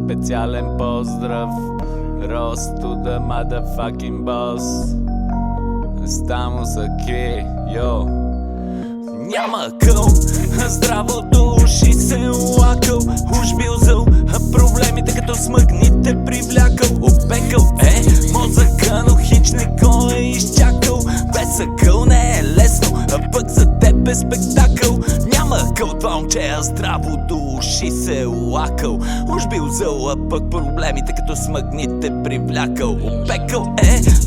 специален поздрав. Rose to the motherfucking boss. Estamos aqui, yo. Няма къл, здраво до уши се лакъл. Уж бил зъл, проблемите като смъкните привлякъл. Опекъл мозъка, но хич не го е изчакал. Без акъл не е лесно, а пък за теб е спектакъл. Няма къл, това момче, здраво до уши се лакъл. Уж бил зъл, а пък проблемите като смъкните привлякъл. Опекъл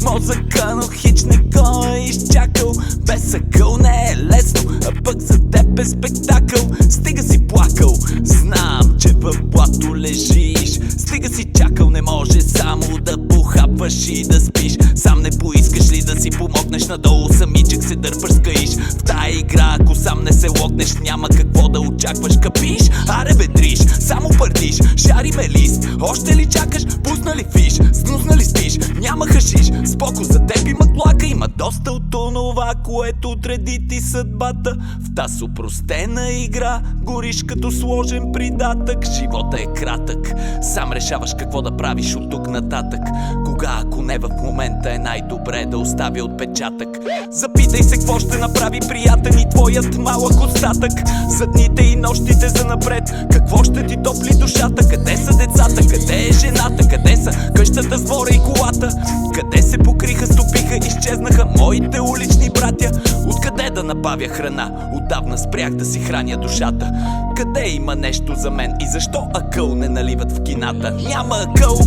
мозъка, но хич не го е изчакал. Без акъл не е лесно, а пък за теб е спектакъл. Стига си плакал, знам, че в блато лежиш. Стига си чакал, не може само да похапваш и да спиш. Сам не поискаш ли да си помогнеш надолу, самичък се дърпаш, скаиш. В тая игра, ако сам не се логнеш, няма какво да очакваш, капиш? Аре бедриш, само пърдиш, шари ме лист. Още ли чакаш, пусна ли фиш, сгнусна ли спиш, няма хашиш. Споко за теб има тлака, има доста от онова, което отреди ти съдбата. В таз опростена игра гориш като сложен придатък. Живота е кратък, сам решаваш какво да правиш от тук нататък. Кога, ако не в момента, е най-добре да оставя отпечатък. Запитай се какво ще направи приятен и твоят малък остатък. За дните и нощите занапред, какво ще ти топли душата? Къде са децата, къде е жената, къде са къщата с двора и колата? Къде се покриха, стопиха, изчезнаха моите улични братя? Откъде да набавя храна? Отдавна спрях да си храня душата. Къде има нещо за мен и защо акъл не наливат в кината? Няма акъл,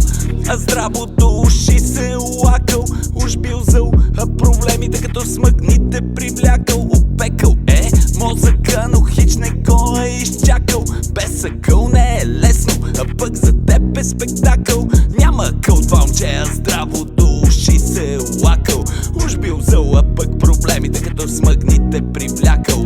а здраво до уши се лакъл. Уж бил зъл, а проблемите като смъкните привлякъл. Опекъл мозъка, но хич не го е изчакал. Без акъл не е лесно, а пък за теб е спектакъл. Няма акъл, това момче, а здраво до уши се лакъл. Уж бил зъл, а пък проблемите като смъкните привлякал.